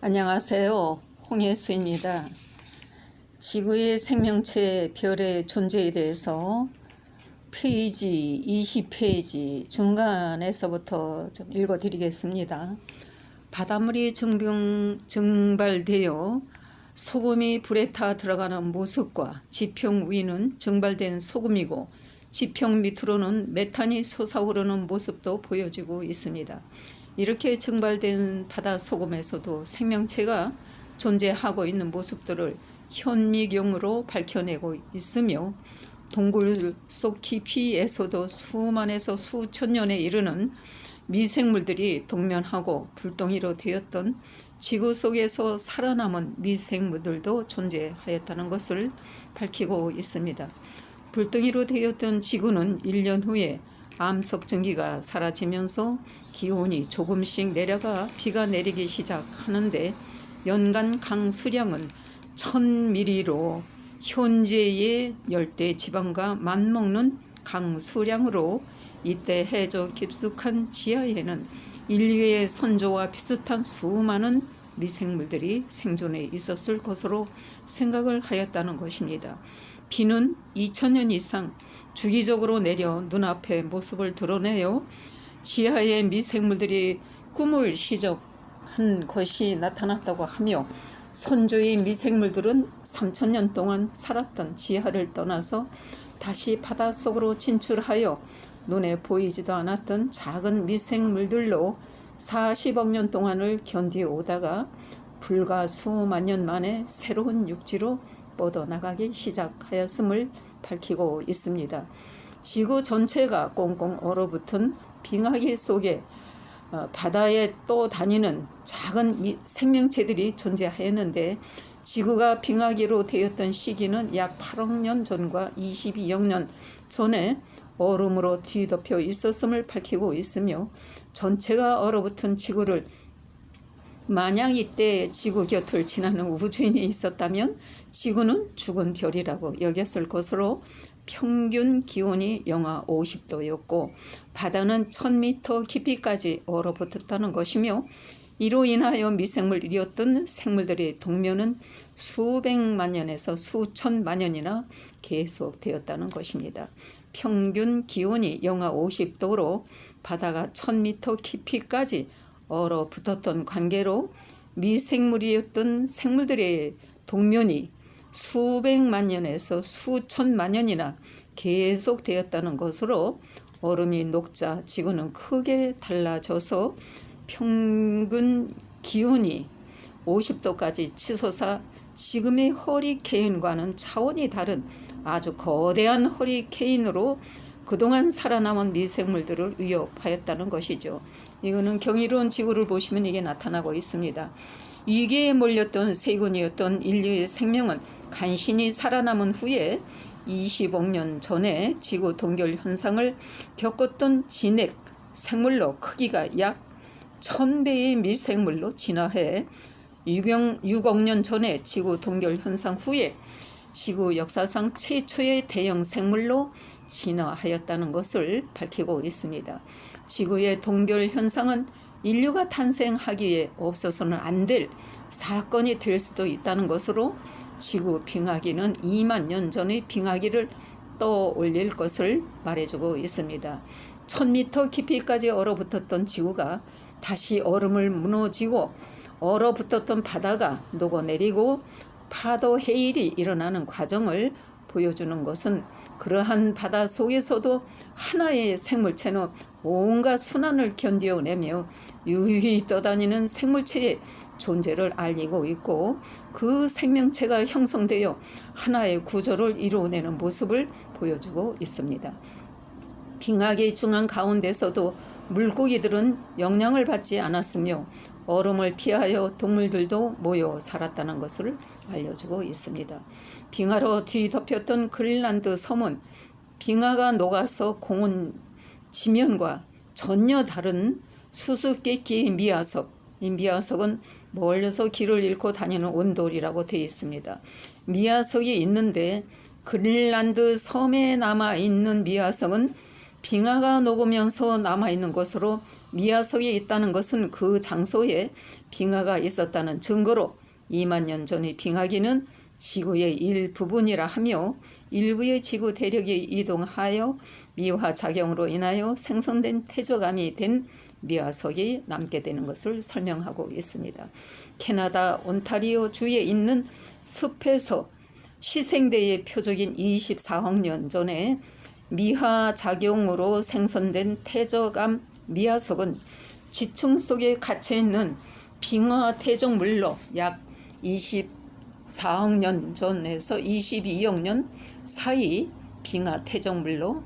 안녕하세요. 홍예수입니다. 지구의 생명체 별의 존재에 대해서 페이지 20페이지 중간에서부터 좀 읽어드리겠습니다. 바닷물이 증발되어 소금이 불에 타 들어가는 모습과 지평 위는 증발된 소금이고 지평 밑으로는 메탄이 솟아오르는 모습도 보여지고 있습니다. 이렇게 증발된 바다 소금에서도 생명체가 존재하고 있는 모습들을 현미경으로 밝혀내고 있으며 동굴 속 깊이에서도 수만에서 수천 년에 이르는 미생물들이 동면하고 불덩이로 되었던 지구 속에서 살아남은 미생물들도 존재하였다는 것을 밝히고 있습니다. 불덩이로 되었던 지구는 1년 후에 암석증기가 사라지면서 기온이 조금씩 내려가 비가 내리기 시작하는데 연간 강수량은 1000mm로 현재의 열대 지방과 맞먹는 강수량으로 이때 해저 깊숙한 지하에는 인류의 선조와 비슷한 수많은 미생물들이 생존해 있었을 것으로 생각을 하였다는 것입니다. 비는 2000년 이상 주기적으로 내려 눈앞의 모습을 드러내어 지하의 미생물들이 꿈을 시작한 것이 나타났다고 하며 선조의 미생물들은 3000년 동안 살았던 지하를 떠나서 다시 바닷속으로 진출하여 눈에 보이지도 않았던 작은 미생물들로 40억 년 동안을 견디오다가 불과 수만 년 만에 새로운 육지로 뻗어나가기 시작하였음을 밝히고 있습니다. 지구 전체가 꽁꽁 얼어붙은 빙하기 속에 바다에 또 다니는 작은 생명체들이 존재하였는데 지구가 빙하기로 되었던 시기는 약 8억 년 전과 22억 년 전에 얼음으로 뒤덮여 있었음을 밝히고 있으며 전체가 얼어붙은 지구를 만약 이때 지구 곁을 지나는 우주인이 있었다면 지구는 죽은 별이라고 여겼을 것으로 평균 기온이 영하 50도였고 바다는 1000m 깊이까지 얼어붙었다는 것이며 이로 인하여 미생물이었던 생물들의 동면은 수백만 년에서 수천만 년이나 계속되었다는 것입니다. 평균 기온이 영하 50도로 바다가 1000m 깊이까지 얼어붙었던 관계로 미생물이었던 생물들의 동면이 수백만 년에서 수천만 년이나 계속되었다는 것으로 얼음이 녹자 지구는 크게 달라져서 평균 기온이 50도까지 치솟아 지금의 허리케인과는 차원이 다른 아주 거대한 허리케인으로 그동안 살아남은 미생물들을 위협하였다는 것이죠. 이거는 경이로운 지구를 보시면 이게 나타나고 있습니다. 위기에 몰렸던 세균이었던 인류의 생명은 간신히 살아남은 후에 20억 년 전에 지구 동결 현상을 겪었던 진핵 생물로 크기가 약 1000배의 미생물로 진화해 6억 년 전에 지구 동결 현상 후에 지구 역사상 최초의 대형 생물로 진화하였다는 것을 밝히고 있습니다. 지구의 동결 현상은 인류가 탄생하기에 없어서는 안 될 사건이 될 수도 있다는 것으로 지구 빙하기는 2만 년 전의 빙하기를 떠올릴 것을 말해주고 있습니다. 1000m 깊이까지 얼어붙었던 지구가 다시 얼음을 무너지고 얼어붙었던 바다가 녹아내리고 파도 해일이 일어나는 과정을 보여주는 것은 그러한 바다 속에서도 하나의 생물체는 온갖 순환을 견뎌내며 유유히 떠다니는 생물체의 존재를 알리고 있고 그 생명체가 형성되어 하나의 구조를 이루어내는 모습을 보여주고 있습니다. 빙하기 중앙 가운데서도 물고기들은 영향을 받지 않았으며 얼음을 피하여 동물들도 모여 살았다는 것을 알려주고 있습니다. 빙하로 뒤덮였던 그린란드 섬은 빙하가 녹아서 고온 지면과 전혀 다른 수수께끼 미화석, 이 미화석은 멀리서 길을 잃고 다니는 온돌이라고 되어 있습니다. 미화석이 있는데 그린란드 섬에 남아있는 미화석은 빙하가 녹으면서 남아있는 것으로 미화석이 있다는 것은 그 장소에 빙하가 있었다는 증거로 2만 년 전의 빙하기는 지구의 일부분이라 하며 일부의 지구 대륙이 이동하여 미화작용으로 인하여 생성된 퇴적암이 된 미화석이 남게 되는 것을 설명하고 있습니다. 캐나다 온타리오 주에 있는 숲에서 시생대의 표적인 24억 년 전에 미화작용으로 생성된 퇴적암 미화석은 지층 속에 갇혀있는 빙하 퇴적물로 약 24억 년 전에서 22억 년 사이 빙하 퇴적물로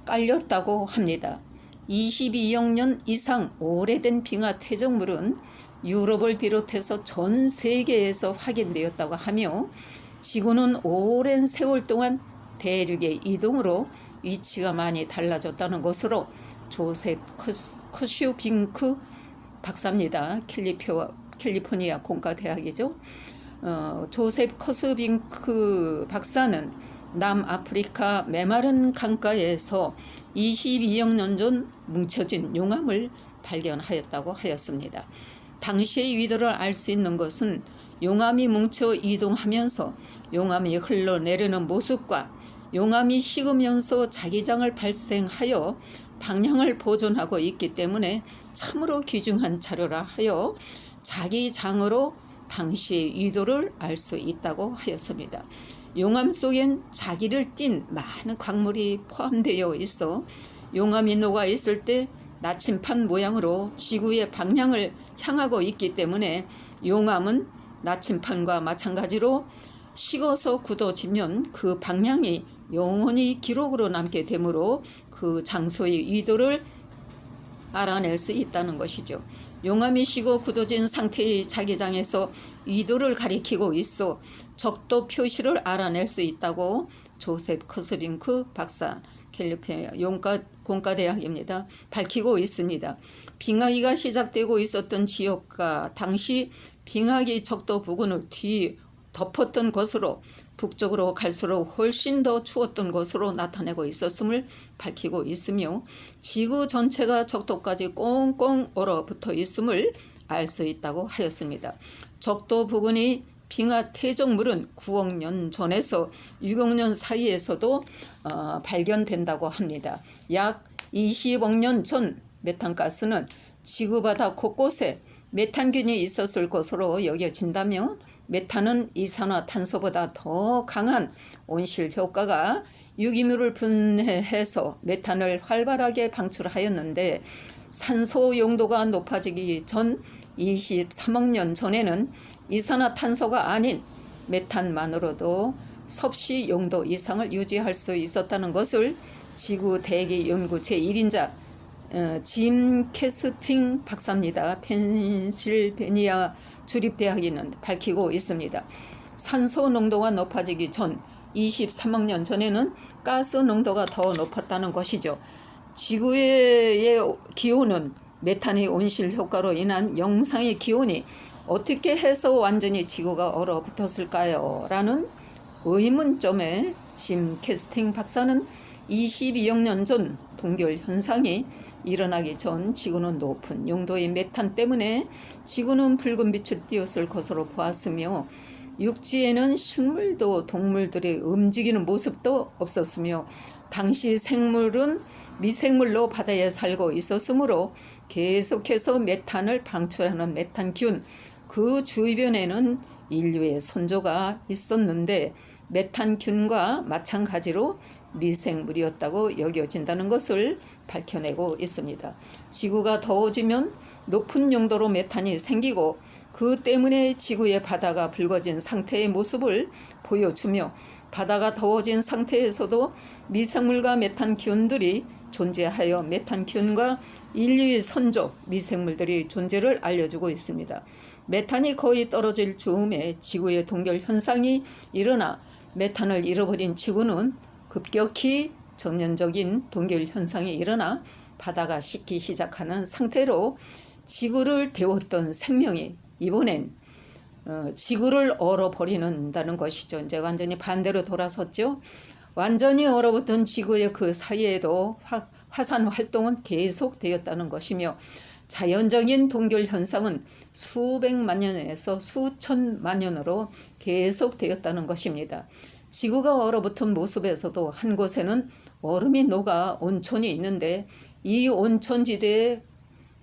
깔렸다고 합니다. 22억 년 이상 오래된 빙하 퇴적물은 유럽을 비롯해서 전 세계에서 확인되었다고 하며 지구는 오랜 세월 동안 대륙의 이동으로 위치가 많이 달라졌다는 것으로 조셉 커슈빙크 박사입니다. 캘리포니아 공과대학이죠. 조셉 커슈빙크 박사는 남아프리카 메마른 강가에서 22억 년 전 뭉쳐진 용암을 발견하였다고 하였습니다. 당시의 위도를 알 수 있는 것은 용암이 뭉쳐 이동하면서 용암이 흘러내리는 모습과 용암이 식으면서 자기장을 발생하여 방향을 보존하고 있기 때문에 참으로 귀중한 자료라 하여 자기장으로 당시의 위도를 알 수 있다고 하였습니다. 용암 속엔 자기를 띤 많은 광물이 포함되어 있어 용암이 녹아 있을 때 나침판 모양으로 지구의 방향을 향하고 있기 때문에 용암은 나침판과 마찬가지로 식어서 굳어지면 그 방향이 영원히 기록으로 남게 되므로 그 장소의 위도를 알아낼 수 있다는 것이죠. 용암이 식어 굳어진 상태의 자기장에서 위도를 가리키고 있어 적도 표시를 알아낼 수 있다고 조셉 커스빙크 박사 캘리포니아 공과대학입니다. 밝히고 있습니다. 빙하기가 시작되고 있었던 지역과 당시 빙하기 적도 부근을 덮었던 것으로 북쪽으로 갈수록 훨씬 더 추웠던 것으로 나타내고 있었음을 밝히고 있으며 지구 전체가 적도까지 꽁꽁 얼어붙어 있음을 알 수 있다고 하였습니다. 적도 부근의 빙하 퇴적물은 9억 년 전에서 6억 년 사이에서도 발견된다고 합니다. 약 20억 년 전 메탄가스는 지구바다 곳곳에 메탄균이 있었을 것으로 여겨진다며 메탄은 이산화탄소보다 더 강한 온실 효과가 유기물을 분해해서 메탄을 활발하게 방출하였는데 산소 용도가 높아지기 전 23억 년 전에는 이산화탄소가 아닌 메탄만으로도 섭씨 용도 이상을 유지할 수 있었다는 것을 지구 대기 연구 제1인자 짐 캐스팅 박사입니다. 펜실베니아 주립대학에는 밝히고 있습니다. 산소 농도가 높아지기 전 23억 년 전에는 가스 농도가 더 높았다는 것이죠. 지구의 기온은 메탄의 온실 효과로 인한 영상의 기온이 어떻게 해서 완전히 지구가 얼어붙었을까요? 라는 의문점에 짐 캐스팅 박사는 22억 년 전 동결 현상이 일어나기 전 지구는 높은 용도의 메탄 때문에 지구는 붉은 빛을 띄었을 것으로 보았으며 육지에는 식물도 동물들이 움직이는 모습도 없었으며 당시 생물은 미생물로 바다에 살고 있었으므로 계속해서 메탄을 방출하는 메탄균 그 주변에는 인류의 선조가 있었는데 메탄균과 마찬가지로 미생물이었다고 여겨진다는 것을 밝혀내고 있습니다. 지구가 더워지면 높은 용도로 메탄이 생기고 그 때문에 지구의 바다가 붉어진 상태의 모습을 보여주며 바다가 더워진 상태에서도 미생물과 메탄균들이 존재하여 메탄균과 인류의 선조 미생물들의 존재를 알려주고 있습니다. 메탄이 거의 떨어질 즈음에 지구의 동결 현상이 일어나 메탄을 잃어버린 지구는 급격히 전면적인 동결 현상이 일어나 바다가 식기 시작하는 상태로 지구를 데웠던 생명이 이번엔 지구를 얼어버리는다는 것이죠. 이제 완전히 반대로 돌아섰죠. 완전히 얼어붙은 지구의 그 사이에도 화산 활동은 계속되었다는 것이며 자연적인 동결 현상은 수백만 년에서 수천만 년으로 계속되었다는 것입니다. 지구가 얼어붙은 모습에서도 한 곳에는 얼음이 녹아 온천이 있는데 이 온천지대에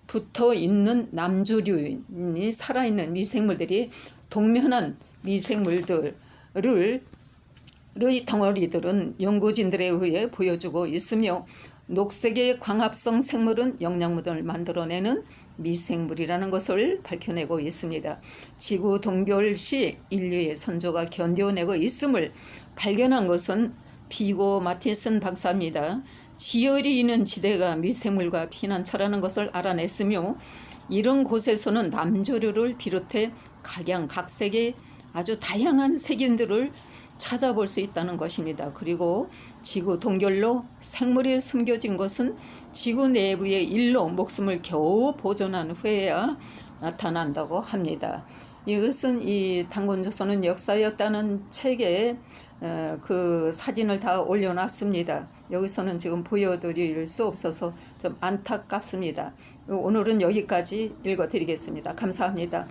붙어 있는 남주류인이 살아있는 미생물들이 동면한 미생물들의 덩어리들은 연구진들에 의해 보여주고 있으며 녹색의 광합성 생물은 영양분을 만들어내는 미생물이라는 것을 밝혀내고 있습니다. 지구 동결 시 인류의 선조가 견뎌내고 있음을 발견한 것은 비고 마티슨 박사입니다. 지열이 있는 지대가 미생물과 피난처라는 것을 알아냈으며 이런 곳에서는 남조류를 비롯해 각양각색의 아주 다양한 세균들을 찾아볼 수 있다는 것입니다. 그리고 지구 동결로 생물이 숨겨진 것은 지구 내부의 일로 목숨을 겨우 보존한 후에야 나타난다고 합니다. 이것은 이 단군조선은 역사였다는 책에 그 사진을 다 올려놨습니다. 여기서는 지금 보여드릴 수 없어서 좀 안타깝습니다. 오늘은 여기까지 읽어드리겠습니다. 감사합니다.